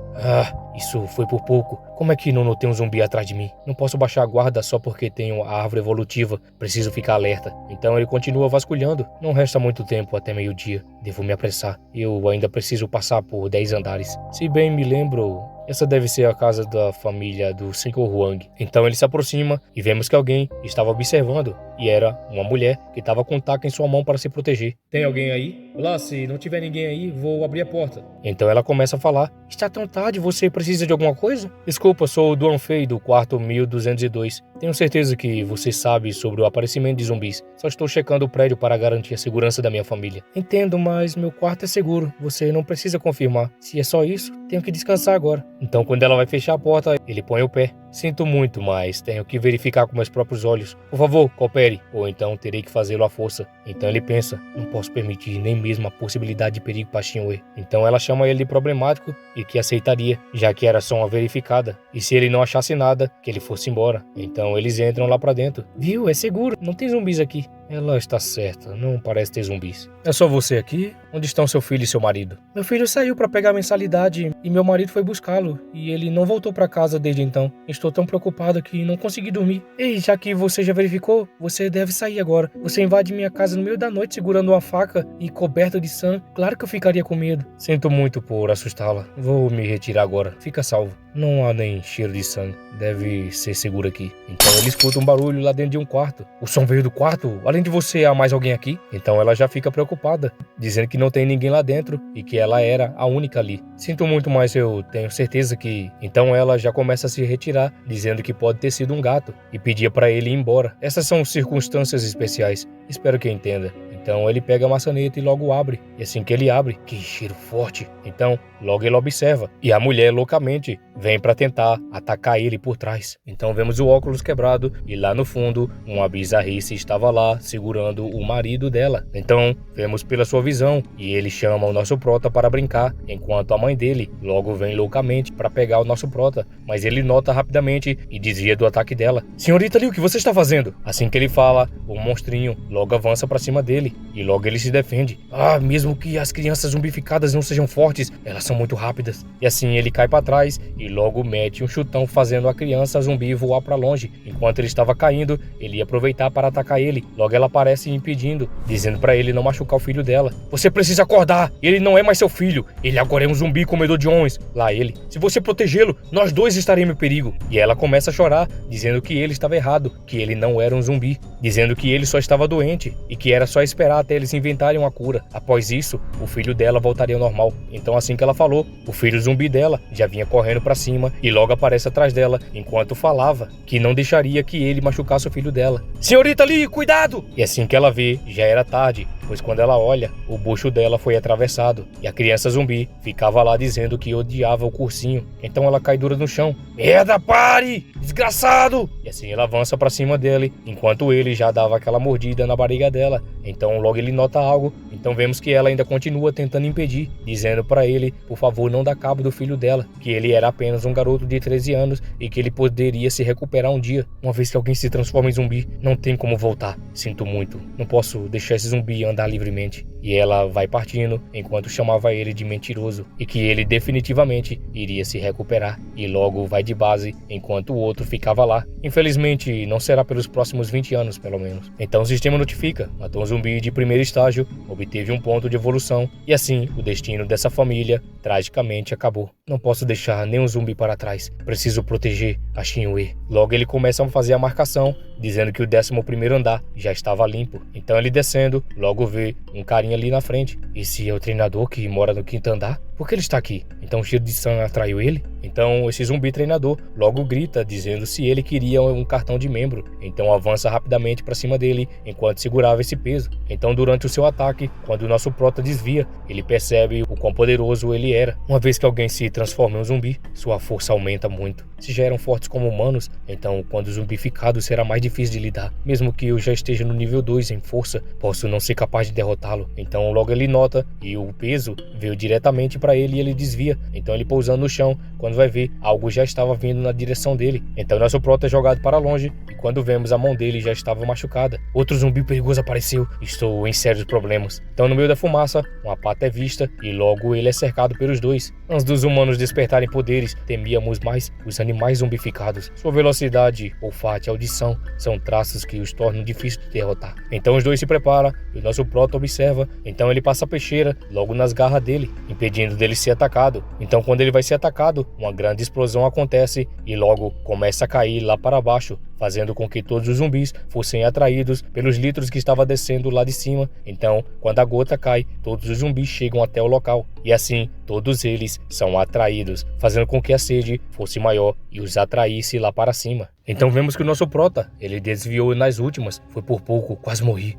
Isso foi por pouco. Como é que não notei um zumbi atrás de mim? Não posso baixar a guarda só porque tenho a árvore evolutiva. Preciso ficar alerta. Então ele continua vasculhando. Não resta muito tempo até meio-dia. Devo me apressar. Eu ainda preciso passar por 10 andares. Se bem me lembro, essa deve ser a casa da família do Sr. Huang. Então ele se aproxima e vemos que alguém estava observando. E era uma mulher que estava com um taco em sua mão para se proteger. Tem alguém aí? Olá, se não tiver ninguém aí, vou abrir a porta. Então ela começa a falar. Está tão tarde, você precisa de alguma coisa? Desculpa, sou o Duan Fei do quarto 1202. Tenho certeza que você sabe sobre o aparecimento de zumbis. Só estou checando o prédio para garantir a segurança da minha família. Entendo, mas meu quarto é seguro. Você não precisa confirmar. Se é só isso, tenho que descansar agora. Então quando ela vai fechar a porta, ele põe o pé. Sinto muito, mas tenho que verificar com meus próprios olhos. Por favor, coopere, ou então terei que fazê-lo à força. Então ele pensa, não posso permitir nem mesmo a possibilidade de perigo para Shinue. Então ela chama ele de problemático e que aceitaria, já que era só uma verificada. E se ele não achasse nada, que ele fosse embora. Então eles entram lá pra dentro. Viu, é seguro, não tem zumbis aqui. Ela está certa, não parece ter zumbis. É só você aqui? Onde estão seu filho e seu marido? Meu filho saiu para pegar a mensalidade e meu marido foi buscá-lo. E ele não voltou para casa desde então. Estou tão preocupado que não consegui dormir. Ei, já que você já verificou, você deve sair agora. Você invade minha casa no meio da noite segurando uma faca e coberto de sangue. Claro que eu ficaria com medo. Sinto muito por assustá-la. Vou me retirar agora. Fica salvo. Não há nem cheiro de sangue. Deve ser seguro aqui. Então ele escuta um barulho lá dentro de um quarto. O som veio do quarto? Além de você, há mais alguém aqui? Então ela já fica preocupada, dizendo que não tem ninguém lá dentro e que ela era a única ali. Sinto muito, mas eu tenho certeza que... Então ela já começa a se retirar, dizendo que pode ter sido um gato e pedia para ele ir embora. Essas são circunstâncias especiais. Espero que entenda. Então ele pega a maçaneta e logo abre. E assim que ele abre, que cheiro forte. Então logo ele observa. E a mulher loucamente vem para tentar atacar ele por trás. Então vemos o óculos quebrado e lá no fundo uma bizarrice estava lá segurando o marido dela. Então vemos pela sua visão e ele chama o nosso prota para brincar, enquanto a mãe dele logo vem loucamente para pegar o nosso prota. Mas ele nota rapidamente e desvia do ataque dela. Senhorita Lee, o que você está fazendo? Assim que ele fala, o monstrinho logo avança para cima dele. E logo ele se defende. Mesmo que as crianças zumbificadas não sejam fortes, elas são muito rápidas. E assim ele cai para trás e logo mete um chutão fazendo a criança zumbi voar para longe. Enquanto ele estava caindo, ele ia aproveitar para atacar ele. Logo ela aparece impedindo, dizendo para ele não machucar o filho dela. Você precisa acordar, ele não é mais seu filho. Ele agora é um zumbi comedor de homens. Lá ele, se você protegê-lo, nós dois estaremos em perigo. E ela começa a chorar, dizendo que ele estava errado, que ele não era um zumbi, dizendo que ele só estava doente e que era só esperar até eles inventarem uma cura. Após isso, o filho dela voltaria ao normal. Então assim que ela falou, o filho zumbi dela já vinha correndo pra cima e logo aparece atrás dela, enquanto falava que não deixaria que ele machucasse o filho dela. Senhorita Lee, cuidado! E assim que ela vê, já era tarde, pois quando ela olha, o bucho dela foi atravessado e a criança zumbi ficava lá dizendo que odiava o cursinho. Então ela cai dura no chão. Merda, pare! Desgraçado! E assim ela avança pra cima dele, enquanto ele já dava aquela mordida na barriga dela. Então logo ele nota algo, então vemos que ela ainda continua tentando impedir, dizendo pra ele, por favor, não dá cabo do filho dela, que ele era apenas um garoto de 13 anos e que ele poderia se recuperar um dia. Uma vez que alguém se transforma em zumbi, não tem como voltar. Sinto muito, não posso deixar esse zumbi andar livremente. E ela vai partindo, enquanto chamava ele de mentiroso, e que ele definitivamente iria se recuperar, e logo vai de base, enquanto o outro ficava lá. Infelizmente, não será pelos próximos 20 anos, pelo menos. Então o sistema notifica, matou um zumbi de primeiro estágio, obteve um ponto de evolução, e assim, o destino dessa família, tragicamente, acabou. Não posso deixar nenhum zumbi para trás, preciso proteger a Shinue. Logo ele começa a fazer a marcação, dizendo que o 11º andar já estava limpo. Então ele descendo, logo vê um carinha ali na frente. Esse é o treinador que mora no 5º andar? Por que ele está aqui? Então o cheiro de sangue atraiu ele? Então esse zumbi treinador logo grita, dizendo se ele queria um cartão de membro. Então avança rapidamente para cima dele, enquanto segurava esse peso. Então durante o seu ataque, quando o nosso prota desvia, ele percebe o quão poderoso ele era. Uma vez que alguém se transforma em um zumbi, sua força aumenta muito. Se já eram fortes como humanos, então quando zumbificado será mais difícil de lidar. Mesmo que eu já esteja no nível 2 em força, posso não ser capaz de derrotá-lo. Então logo ele nota e o peso veio diretamente para ele e ele desvia. Então ele pousando no chão, quando vai ver, algo já estava vindo na direção dele. Então nosso prota é jogado para longe e quando vemos, a mão dele já estava machucada. Outro zumbi perigoso apareceu. Estou em sérios problemas. Então no meio da fumaça, uma pata é vista e logo ele é cercado pelos dois. Antes dos humanos despertarem poderes, temíamos mais os animais zumbificados. Sua velocidade, olfato e audição são traços que os tornam difíceis de derrotar. Então os dois se preparam e o nosso prota observa. Então ele passa a peixeira logo nas garras dele, impedindo dele ser atacado. Então quando ele vai ser atacado, uma grande explosão acontece e logo começa a cair lá para baixo, fazendo com que todos os zumbis fossem atraídos pelos litros que estava descendo lá de cima. Então, quando a gota cai, todos os zumbis chegam até o local. E assim, todos eles são atraídos, fazendo com que a sede fosse maior e os atraísse lá para cima. Então vemos que o nosso prota, ele desviou nas últimas, foi por pouco, quase morri.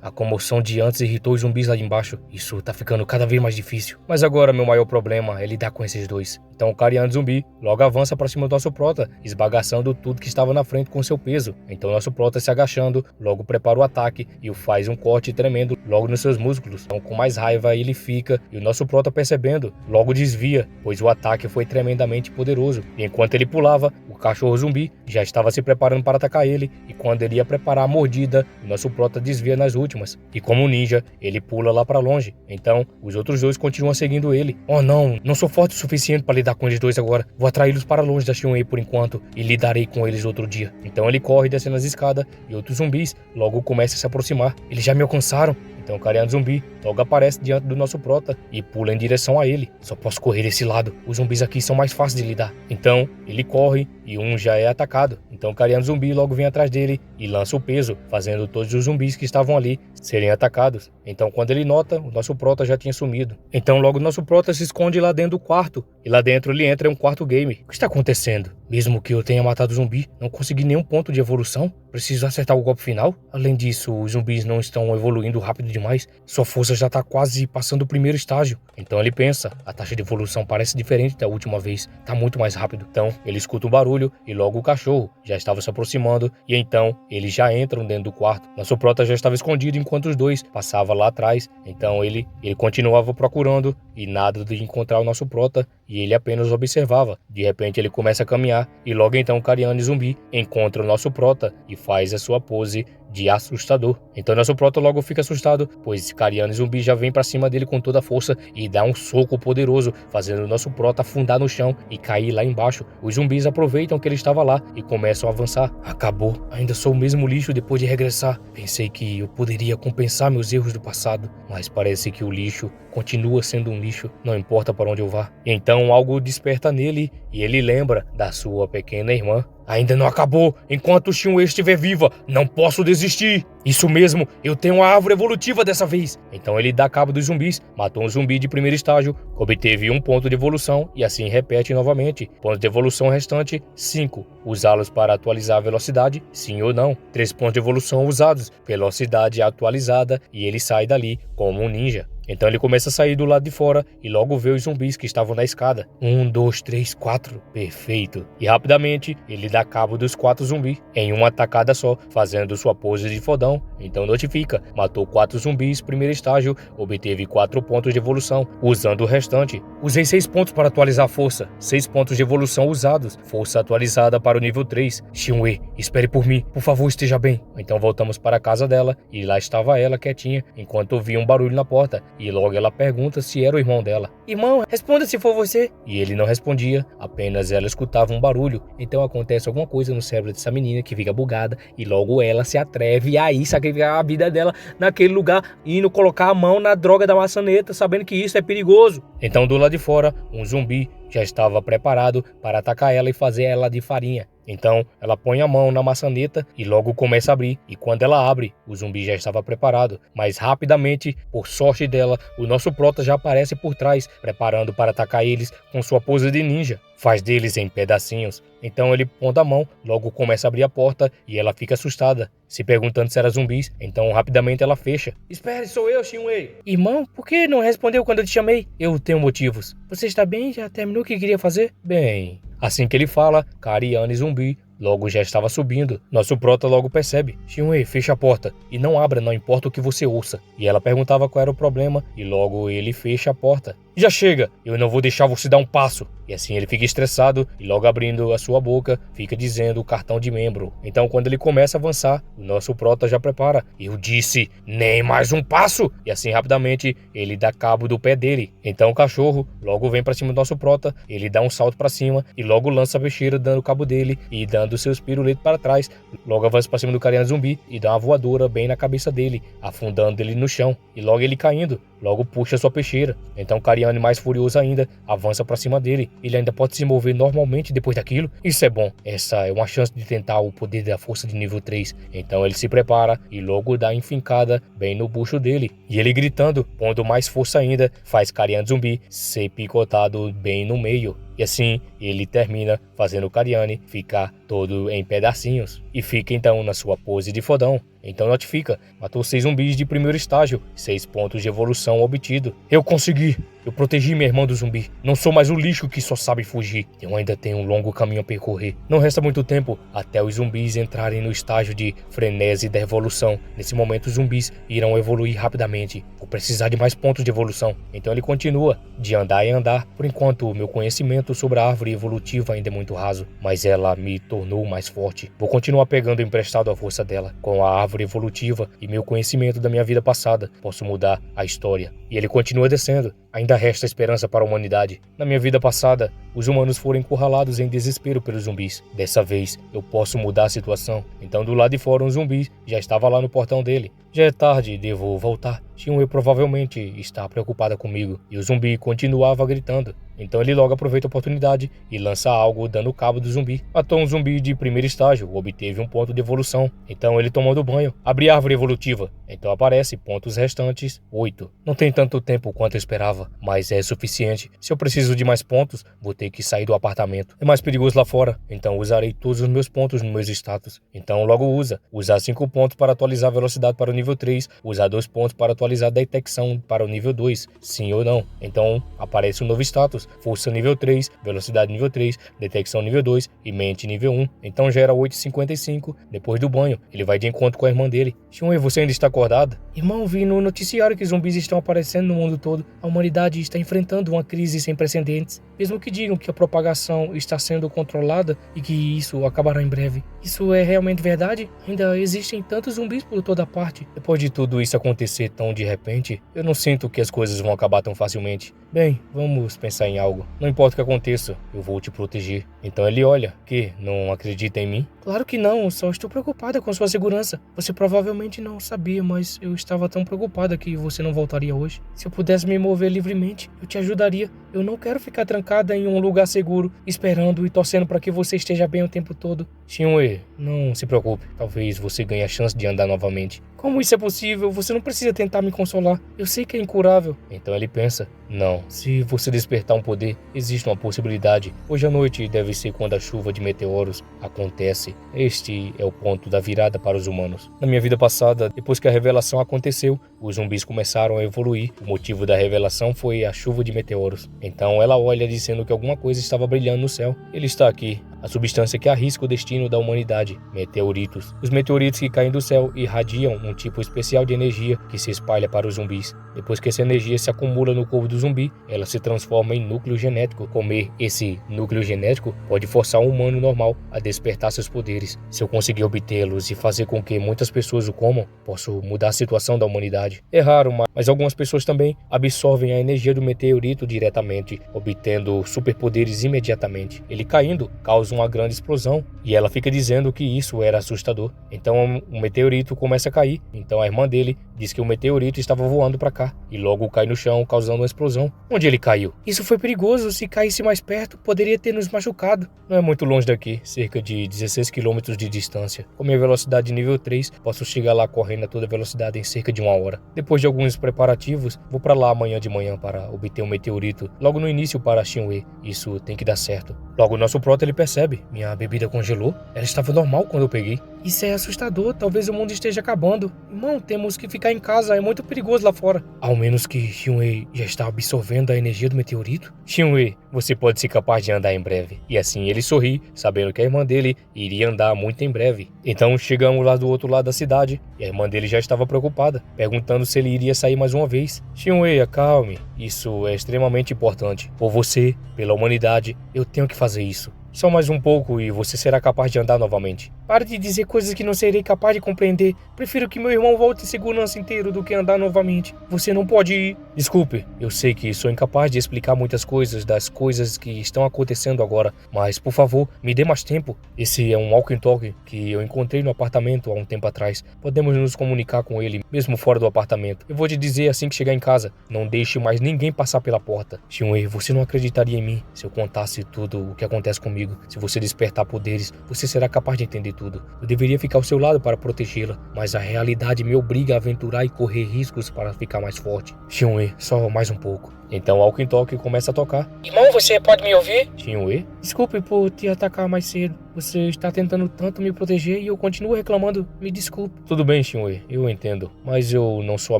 A comoção de antes irritou os zumbis lá de embaixo, isso tá ficando cada vez mais difícil. Mas agora meu maior problema é lidar com esses dois. Então o Cariano zumbi logo avança para cima do nosso prota, esbagaçando tudo que estava na frente com seu peso. Então nosso prota se agachando, logo prepara o ataque e o faz um corte tremendo logo nos seus músculos. Então com mais raiva ele fica e o nosso prota percebendo, logo desvia, pois o ataque foi tremendamente poderoso. E enquanto ele pulava, o cachorro zumbi já estava se preparando para atacar ele, e quando ele ia preparar a mordida, o nosso prota desvia nas últimas. E como ninja, ele pula lá para longe. Então, os outros dois continuam seguindo ele. Oh não sou forte o suficiente para lidar com eles dois agora. Vou atraí-los para longe da Xion por enquanto e lidarei com eles outro dia. Então ele corre descendo as escadas e outros zumbis logo começam a se aproximar. Eles já me alcançaram. Então o Cariano zumbi logo aparece diante do nosso prota e pula em direção a ele. Só posso correr desse lado, os zumbis aqui são mais fáceis de lidar. Então ele corre e um já é atacado. Então o Cariano zumbi logo vem atrás dele e lança o peso, fazendo todos os zumbis que estavam ali serem atacados. Então quando ele nota, o nosso prota já tinha sumido. Então logo o nosso prota se esconde lá dentro do quarto. E lá dentro ele entra em um quarto game. O que está acontecendo? Mesmo que eu tenha matado o zumbi, não consegui nenhum ponto de evolução? Preciso acertar o golpe final? Além disso, os zumbis não estão evoluindo rápido demais. Sua força já está quase passando o primeiro estágio. Então ele pensa, a taxa de evolução parece diferente da última vez. Está muito mais rápido. Então ele escuta um barulho e logo o cachorro já estava se aproximando. E então eles já entram dentro do quarto. Nosso prota já estava escondido enquanto os dois passavam lá atrás. Então ele continuava procurando e nada de encontrar o nosso prota. E ele apenas observava. De repente ele começa a caminhar e logo então o Cariano zumbi encontra o nosso prota e faz a sua pose de assustador. Então nosso prota logo fica assustado, pois Cariano zumbi já vem pra cima dele com toda a força e dá um soco poderoso, fazendo o nosso prota afundar no chão e cair lá embaixo. Os zumbis aproveitam que ele estava lá e começam a avançar. Acabou, ainda sou o mesmo lixo depois de regressar. Pensei que eu poderia compensar meus erros do passado, mas parece que o lixo continua sendo um lixo, não importa para onde eu vá. Então algo desperta nele e ele lembra da sua pequena irmã. Ainda não acabou, enquanto Xion estiver viva, não posso desistir. Isso mesmo, eu tenho uma árvore evolutiva dessa vez. Então ele dá cabo dos zumbis, matou um zumbi de primeiro estágio, obteve 1 ponto de evolução e assim repete novamente. Pontos de evolução restante, 5. Usá-los para atualizar a velocidade, sim ou não. 3 pontos de evolução usados, velocidade atualizada e ele sai dali como um ninja. Então ele começa a sair do lado de fora e logo vê os zumbis que estavam na escada. 1, 2, 3, 4. Perfeito. E rapidamente ele dá cabo dos 4 zumbis em uma atacada só, fazendo sua pose de fodão. Então notifica, matou 4 zumbis primeiro estágio, obteve 4 pontos de evolução, usando o restante. Usei 6 pontos para atualizar a força, 6 pontos de evolução usados, força atualizada para o nível 3. Xion, espere por mim, por favor esteja bem. Então voltamos para a casa dela e lá estava ela quietinha, enquanto ouvia um barulho na porta. E logo ela pergunta se era o irmão dela. Irmão, responda se for você. E ele não respondia, apenas ela escutava um barulho. Então acontece alguma coisa no cérebro dessa menina que fica bugada e logo ela se atreve a ir sacrificar a vida dela naquele lugar, indo colocar a mão na droga da maçaneta, sabendo que isso é perigoso. Então do lado de fora, um zumbi já estava preparado para atacar ela e fazer ela de farinha. Então ela põe a mão na maçaneta e logo começa a abrir. E quando ela abre, o zumbi já estava preparado. Mas rapidamente, por sorte dela, o nosso prota já aparece por trás, preparando para atacar eles com sua pose de ninja. Faz deles em pedacinhos. Então ele pondo a mão, logo começa a abrir a porta e ela fica assustada, se perguntando se era zumbis. Então rapidamente ela fecha. Espere, sou eu, Xion. Irmão, por que não respondeu quando eu te chamei? Eu tenho motivos. Você está bem? Já terminou o que queria fazer? Bem... Assim que ele fala, Cariano zumbi logo já estava subindo. Nosso prota logo percebe. Xion, fecha a porta e não abra, não importa o que você ouça. E ela perguntava qual era o problema e logo ele fecha a porta. Já chega, eu não vou deixar você dar um passo. E assim ele fica estressado e logo abrindo a sua boca, fica dizendo o cartão de membro. Então quando ele começa a avançar, o nosso prota já prepara. Eu disse, nem mais um passo! E assim rapidamente ele dá cabo do pé dele. Então o cachorro logo vem pra cima do nosso prota, ele dá um salto pra cima e logo lança a peixeira dando cabo dele e dando jogando seus piruletos para trás. Logo avança para cima do carinha zumbi e dá uma voadora bem na cabeça dele, afundando ele no chão. E logo ele caindo, logo puxa sua peixeira. Então o Cariani, mais furioso ainda, avança para cima dele. Ele ainda pode se mover normalmente depois daquilo. Isso é bom. Essa é uma chance de tentar o poder da força de nível 3. Então ele se prepara e logo dá enfincada bem no bucho dele. E ele gritando, pondo mais força ainda, faz Cariani zumbi ser picotado bem no meio. E assim ele termina fazendo o Cariani ficar todo em pedacinhos. E fica então na sua pose de fodão. Então notifica, matou 6 zumbis de primeiro estágio, 6 pontos de evolução obtido. Eu consegui! Eu protegi minha irmã do zumbi. Não sou mais o lixo que só sabe fugir. Eu ainda tenho um longo caminho a percorrer. Não resta muito tempo até os zumbis entrarem no estágio de frenesi da evolução. Nesse momento os zumbis irão evoluir rapidamente. Vou precisar de mais pontos de evolução. Então ele continua de andar em andar. Por enquanto, o meu conhecimento sobre a árvore evolutiva ainda é muito raso, mas ela me tornou mais forte. Vou continuar pegando emprestado a força dela. Com a árvore evolutiva e meu conhecimento da minha vida passada, posso mudar a história. E ele continua descendo. Ainda resta esperança para a humanidade. Na minha vida passada, os humanos foram encurralados em desespero pelos zumbis. Dessa vez, eu posso mudar a situação. Então, do lado de fora, um zumbi já estava lá no portão dele. Já é tarde, devo voltar. Shinue provavelmente está preocupada comigo. E o zumbi continuava gritando. Então ele logo aproveita a oportunidade e lança algo dando cabo do zumbi. Matou um zumbi de primeiro estágio, obteve um ponto de evolução. Então ele tomando banho, abre a árvore evolutiva. Então aparece pontos restantes, 8. Não tem tanto tempo quanto eu esperava, mas é suficiente. Se eu preciso de mais pontos, vou ter que sair do apartamento. É mais perigoso lá fora, então usarei todos os meus pontos nos meus status. Então logo usa. Usar 5 pontos para atualizar a velocidade para o nível 3, usar 2 pontos para atualizar a detecção para o nível 2, sim ou não. Então aparece um novo status. Força nível 3, velocidade nível 3, detecção nível 2 e mente nível 1. Então já era 8h55, depois do banho. Ele vai de encontro com a irmã dele. Shinue, você ainda está acordada? Irmão, vi no noticiário que zumbis estão aparecendo no mundo todo. A humanidade está enfrentando uma crise sem precedentes. Mesmo que digam que a propagação está sendo controlada e que isso acabará em breve. Isso é realmente verdade? Ainda existem tantos zumbis por toda parte. Depois de tudo isso acontecer tão de repente, eu não sinto que as coisas vão acabar tão facilmente. Bem, vamos pensar em algo. Não importa o que aconteça, eu vou te proteger. Então ele olha, que não acredita em mim? Claro que não, só estou preocupada com sua segurança. Você provavelmente não sabia, mas eu estava tão preocupada que você não voltaria hoje. Se eu pudesse me mover livremente, eu te ajudaria. Eu não quero ficar trancada em um lugar seguro, esperando e torcendo para que você esteja bem o tempo todo. Shinue, não se preocupe. Talvez você ganhe a chance de andar novamente. Como isso é possível? Você não precisa tentar me consolar. Eu sei que é incurável. Então ele pensa, não, se você despertar um poder, existe uma possibilidade. Hoje à noite deve ser quando a chuva de meteoros acontece. Este é o ponto da virada para os humanos. Na minha vida passada, depois que a revelação aconteceu, os zumbis começaram a evoluir. O motivo da revelação foi a chuva de meteoros. Então ela olha dizendo que alguma coisa estava brilhando no céu. Ele está aqui. A substância que arrisca o destino da humanidade, meteoritos. Os meteoritos que caem do céu irradiam um tipo especial de energia que se espalha para os zumbis. Depois que essa energia se acumula no corpo do zumbi, ela se transforma em núcleo genético. Comer esse núcleo genético pode forçar um humano normal a despertar seus poderes. Se eu conseguir obtê-los e fazer com que muitas pessoas o comam, posso mudar a situação da humanidade. É raro, mas algumas pessoas também absorvem a energia do meteorito diretamente, obtendo superpoderes imediatamente. Ele caindo causa uma grande explosão e ela fica dizendo que isso era assustador. Então o meteorito começa a cair. Então a irmã dele diz que o meteorito estava voando para cá e logo cai no chão, causando uma explosão. Onde ele caiu? Isso foi perigoso. Se caísse mais perto, poderia ter nos machucado. Não é muito longe daqui, cerca de 16 km de distância. Com minha velocidade nível 3, posso chegar lá correndo a toda velocidade em cerca de 1 hora. Depois de alguns preparativos, vou para lá amanhã de manhã para obter um meteorito logo no início para Shinue. Isso tem que dar certo. Logo o nosso prota ele percebe, minha bebida congelou. Ela estava normal quando eu peguei. Isso é assustador, talvez o mundo esteja acabando. Irmão, temos que ficar em casa, é muito perigoso lá fora. Ao menos que Shinue já está absorvendo a energia do meteorito. Shinue, você pode ser capaz de andar em breve. E assim ele sorri, sabendo que a irmã dele iria andar muito em breve. Então chegamos lá do outro lado da cidade e a irmã dele já estava preocupada, perguntando se ele iria sair mais uma vez. Shinue, acalme, isso é extremamente importante. Por você, pela humanidade, eu tenho que fazer isso. Só mais um pouco e você será capaz de andar novamente. Pare de dizer coisas que não serei capaz de compreender. Prefiro que meu irmão volte em segurança inteiro do que andar novamente. Você não pode ir. Desculpe, eu sei que sou incapaz de explicar muitas coisas das coisas que estão acontecendo agora, mas por favor, me dê mais tempo. Esse é um walkie-talkie que eu encontrei no apartamento há um tempo atrás. Podemos nos comunicar com ele, mesmo fora do apartamento. Eu vou te dizer assim que chegar em casa, não deixe mais ninguém passar pela porta. Shinue, você não acreditaria em mim se eu contasse tudo o que acontece comigo. Se você despertar poderes, você será capaz de entender tudo. Eu deveria ficar ao seu lado para protegê-la, mas a realidade me obriga a aventurar e correr riscos para ficar mais forte. Shinue, só mais um pouco. Então o walkie-talkie começa a tocar. Irmão, você pode me ouvir? Shinue, desculpe por te atacar mais cedo. Você está tentando tanto me proteger e eu continuo reclamando. Me desculpe. Tudo bem, Shinue, eu entendo. Mas eu não sou a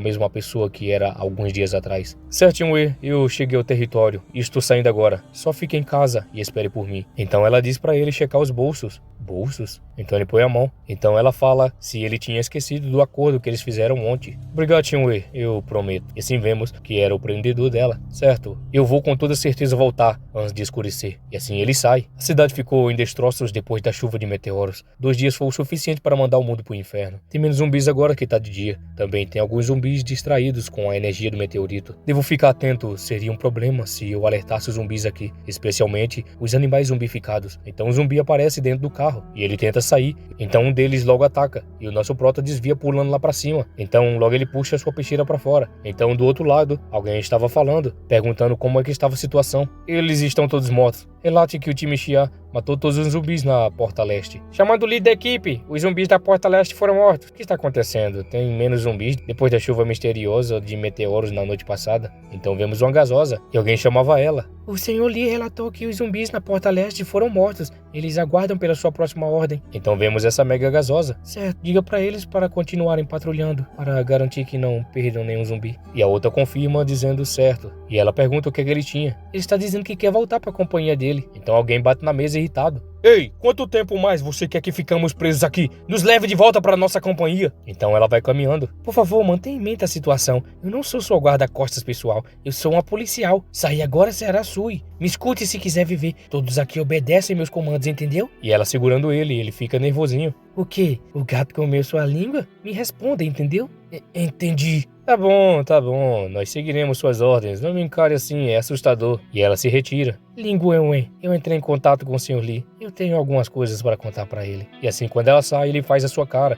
mesma pessoa que era alguns dias atrás. Certo, Shinue, eu cheguei ao território e estou saindo agora. Só fique em casa e espere por mim. Então ela diz para ele checar os bolsos. Bolsos? Então ele põe a mão. Então ela fala se ele tinha esquecido do acordo que eles fizeram ontem. Obrigado, Shinue, eu prometo. E assim vemos que era o prendedor dela. Certo, eu vou com toda certeza voltar antes de escurecer. E assim ele sai. A cidade ficou em destroços depois da chuva de meteoros. 2 dias foi o suficiente para mandar o mundo pro inferno. Tem menos zumbis agora que tá de dia. Também tem alguns zumbis distraídos com a energia do meteorito. Devo ficar atento, seria um problema se eu alertasse os zumbis aqui, especialmente os animais zumbificados. Então o zumbi aparece dentro do carro e ele tenta sair. Então um deles logo ataca e o nosso prota desvia pulando lá pra cima. Então logo ele puxa a sua peixeira pra fora. Então do outro lado, alguém estava falando, perguntando como é que estava a situação. Eles estão todos mortos. Relate que o time Xia matou todos os zumbis na Porta Leste. Chamando o líder da equipe, os zumbis da Porta Leste foram mortos. O que está acontecendo? Tem menos zumbis depois da chuva misteriosa de meteoros na noite passada. Então vemos uma gasosa e alguém chamava ela. O senhor Lee relatou que os zumbis na Porta Leste foram mortos. Eles aguardam pela sua próxima ordem. Então vemos essa mega gasosa. Certo, diga para eles para continuarem patrulhando, para garantir que não perdam nenhum zumbi. E a outra confirma dizendo certo. E ela pergunta o que ele tinha. Ele está dizendo que quer voltar para a companhia dele. Então alguém bate na mesa irritado. Ei, quanto tempo mais você quer que ficamos presos aqui? Nos leve de volta para nossa companhia. Então ela vai caminhando. Por favor, mantenha em mente a situação. Eu não sou sua guarda-costas pessoal. Eu sou uma policial. Sair agora será sua. Me escute se quiser viver. Todos aqui obedecem meus comandos, entendeu? E ela segurando ele fica nervosinho. O quê? O gato comeu sua língua? Me responda, entendeu? Entendi. Tá bom. Nós seguiremos suas ordens. Não me encare assim, é assustador. E ela se retira. Língua, eu entrei em contato com o Sr. Lee. Eu tenho algumas coisas para contar para ele. E assim, quando ela sai, ele faz a sua cara.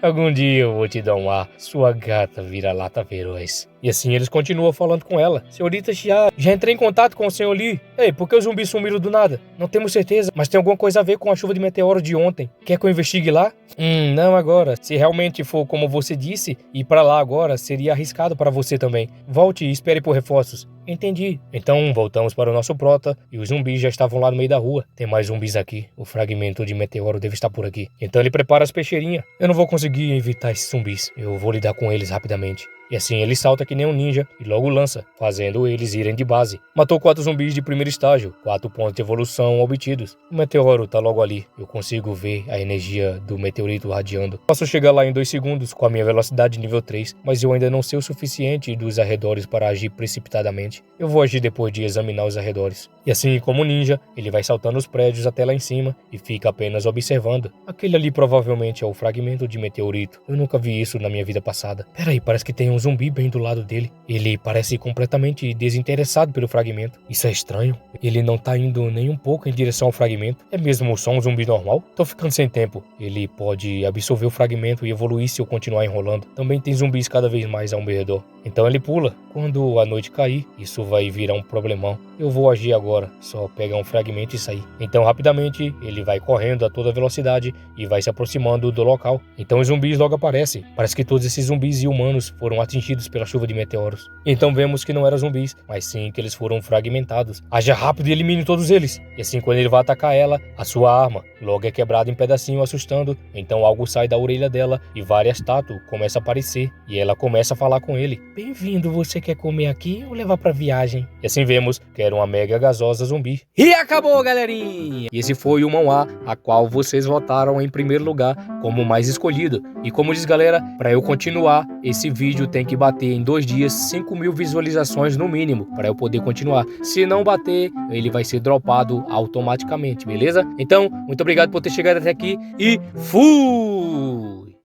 Algum dia eu vou te dar um ar. Sua gata vira-lata feroz. E assim eles continuam falando com ela. Senhorita Xia, já entrei em contato com o Sr. Lee. Ei, por que os zumbis sumiram do nada? Não temos certeza, mas tem alguma coisa a ver com a chuva de meteoros de ontem. Quer que eu investigue lá? Não agora. Se realmente for como você disse, ir para lá agora seria arriscado para você também. Volte e espere por reforços. Entendi. Então voltamos para o nosso prota e os zumbis já estavam lá no meio da rua. Tem mais zumbis aqui. O fragmento de meteoro deve estar por aqui. Então ele prepara as peixeirinhas. Eu não vou conseguir evitar esses zumbis. Eu vou lidar com eles rapidamente. E assim ele salta que nem um ninja e logo lança, fazendo eles irem de base. Matou 4 zumbis de primeiro estágio, 4 pontos de evolução obtidos. O meteoro tá logo ali, eu consigo ver a energia do meteorito radiando. Posso chegar lá em 2 segundos com a minha velocidade nível 3, mas eu ainda não sei o suficiente dos arredores para agir precipitadamente. Eu vou agir depois de examinar os arredores. E assim como ninja, ele vai saltando os prédios até lá em cima e fica apenas observando. Aquele ali provavelmente é o fragmento de meteorito. Eu nunca vi isso na minha vida passada. Peraí, parece que tem um zumbi bem do lado dele. Ele parece completamente desinteressado pelo fragmento. Isso é estranho. Ele não tá indo nem um pouco em direção ao fragmento. É mesmo só um zumbi normal? Tô ficando sem tempo. Ele pode absorver o fragmento e evoluir se eu continuar enrolando. Também tem zumbis cada vez mais ao meu redor. Então ele pula. Quando a noite cair, isso vai virar um problemão. Eu vou agir agora, só pegar um fragmento e sair. Então rapidamente ele vai correndo a toda velocidade e vai se aproximando do local. Então os zumbis logo aparecem. Parece que todos esses zumbis e humanos foram atingidos pela chuva de meteoros. Então vemos que não eram zumbis, mas sim que eles foram fragmentados. Haja rápido e elimine todos eles. E assim quando ele vai atacar ela, a sua arma logo é quebrada em pedacinho, assustando. Então algo sai da orelha dela e várias tatu começam a aparecer. E ela começa a falar com ele. Bem-vindo, você quer comer aqui ou levar pra viagem? E assim vemos que era uma mega gasosa zumbi. E acabou, galerinha! E esse foi o manhwa, a qual vocês votaram em primeiro lugar como o mais escolhido. E como diz galera, pra eu continuar, esse vídeo tem tem que bater em 2 dias 5.000 visualizações no mínimo para eu poder continuar. Se não bater, ele vai ser dropado automaticamente, beleza? Então, muito obrigado por ter chegado até aqui e fui!